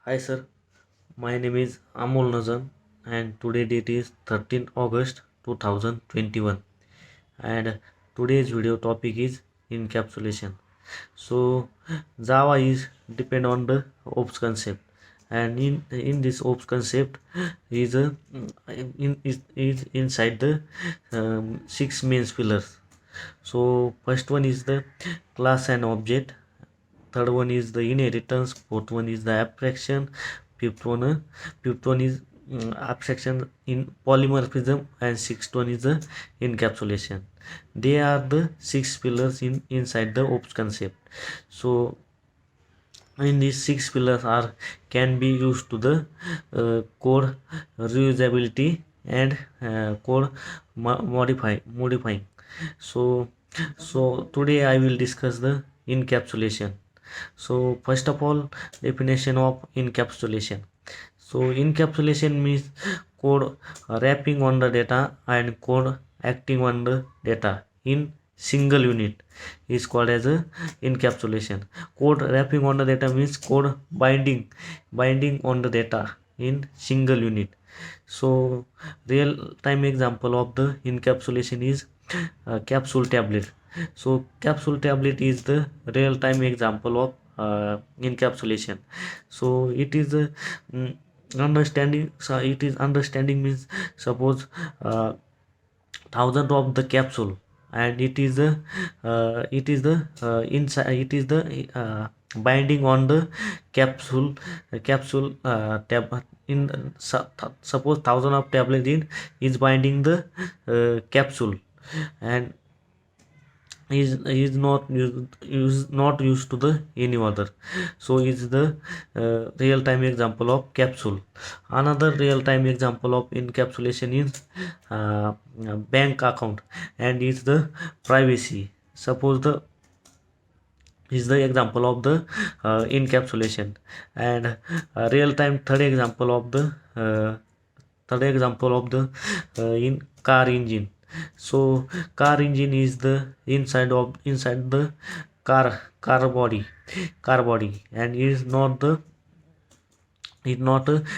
Hi sir, my name is Amol Nazan and today date is 13 August 2021 and today's video topic is encapsulation. So Java is depend on the OPS concept and in this OPS concept is a is inside the six main pillars. So first one is the class and object, third one is the inheritance, fourth one is the abstraction, fifth one is abstraction in polymorphism, and sixth one is the encapsulation. They are the six pillars in inside the ops concept. So in these six pillars are can be used to the code reusability and code modifying. So so today I will discuss the encapsulation. So first of all, definition of encapsulation. So encapsulation means code wrapping on the data and code acting on the data in single unit is called as a encapsulation. Code wrapping on the data means code binding on the data in single unit. So real time example of the encapsulation is capsule tablet. So capsule tablet is the real time example of encapsulation. So it is a understanding. So it is understanding means suppose thousand of the capsule, and it is the inside, it is the binding on the capsule tab in suppose thousand of tablet in is binding the capsule, and is not used to the any other. So is the real time example of capsule. Another real time example of encapsulation is bank account, and is the privacy. Suppose the is the example of the encapsulation. And real time third example of the in car engine. So car engine is the inside the car body, and is not a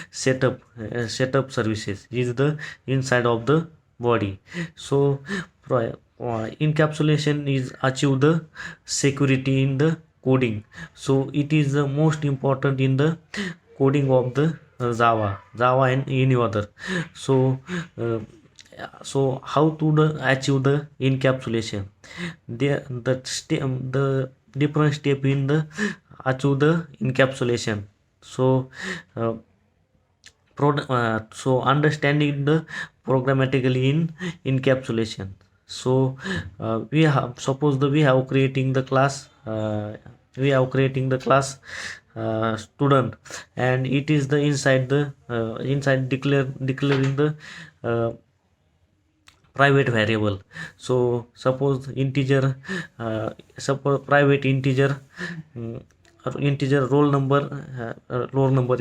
setup services, is the inside of the body. So encapsulation is achieve the security in the coding. So it is the most important in the coding of the Java and any other. So uh, so how to achieve the encapsulation? The different step in the achieve the encapsulation. So uh, so understanding the programmatically in encapsulation. So we have suppose the we have creating the class student, and it is the inside declaring the uh, private variable. So suppose private integer, mm, integer roll number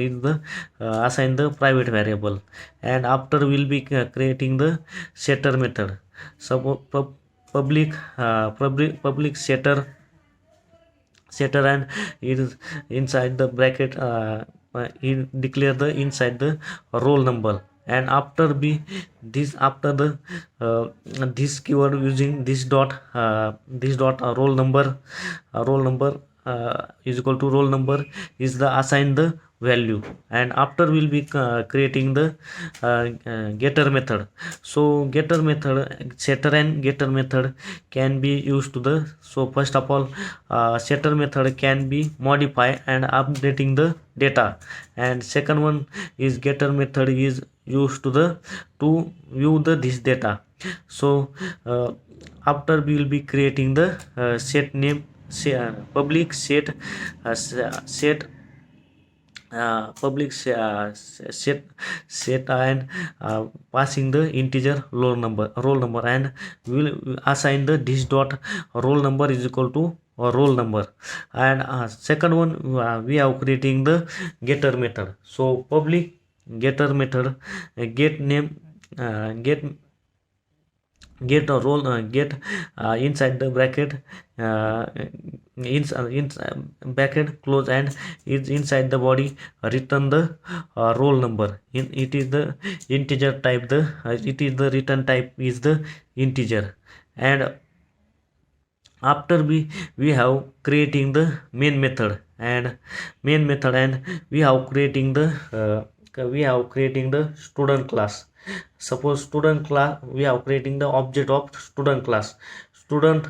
is the assign the private variable, and after will be creating the setter method. Suppose public setter, and it is inside the bracket, in declare the inside the roll number, and after the uh, this keyword using this dot roll number is equal to roll number is the assign the value, and after will be creating the getter method. So setter and getter method can be used to the. So first of all, setter method can be modify and updating the data, and second one is getter method is used to the to view the this data. So after we will be creating the set name, public set and passing the integer roll number, and we will assign the this dot roll number is equal to roll number. And second one, we are creating the getter method. So public getter method, get name, get get a roll get inside the bracket, uh, in bracket close, and is inside the body, return the roll number. It is the integer type, the it is the return type is the integer. And after we have creating the main method, and we have creating the student class. Suppose student class, we are creating the object of student class. student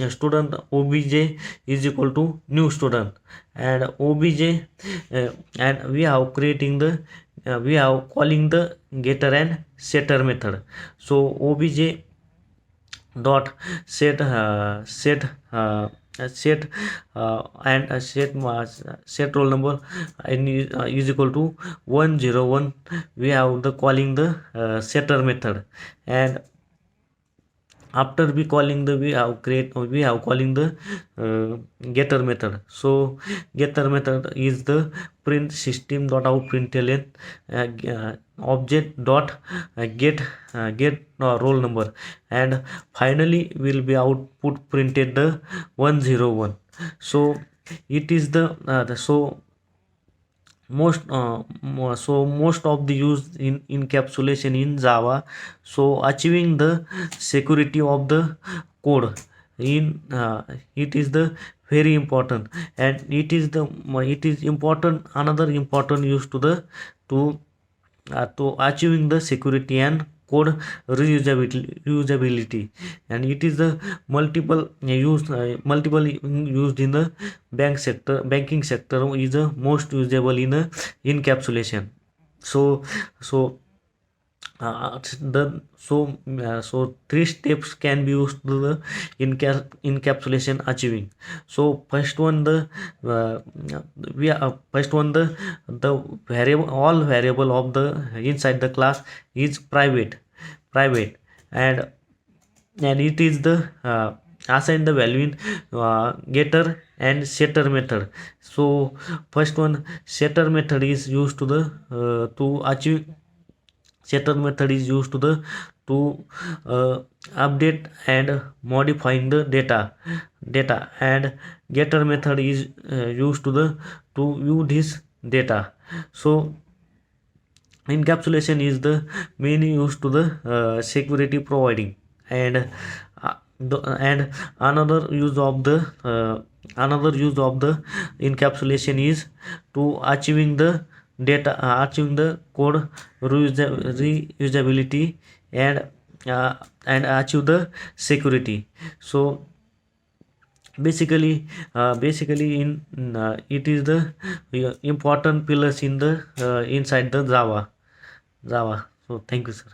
student obj is equal to new student, and obj, and we are creating the we are calling the getter and setter method. So obj dot set and set roll number is equal to 101. We have the calling the setter method, and after we calling the we have calling the getter method. So getter method is the print system dot out println object dot get roll number, and finally will be output printed the 101. So it is the so most of the use in encapsulation in Java. So achieving the security of the code in it is the very important, and it is important, another important use to the to achieving the security and code reusability. And it is the multiple used in the banking sector is the most usable in the encapsulation. So so three steps can be used to the encapsulation achieving. So first one, the we are first one, the variable, all variable of the inside the class is private, and it is the assign the value in getter and setter method. So first one, setter method is used to the to achieve setter method is used to the to update and modifying the data, and getter method is used to the to view this data. So encapsulation is the main used to the security providing, and and another use of the encapsulation is to achieving the data, achieving the code reusability, and achieve the security. So basically in it is the important pillars in the inside the Java. So thank you, sir.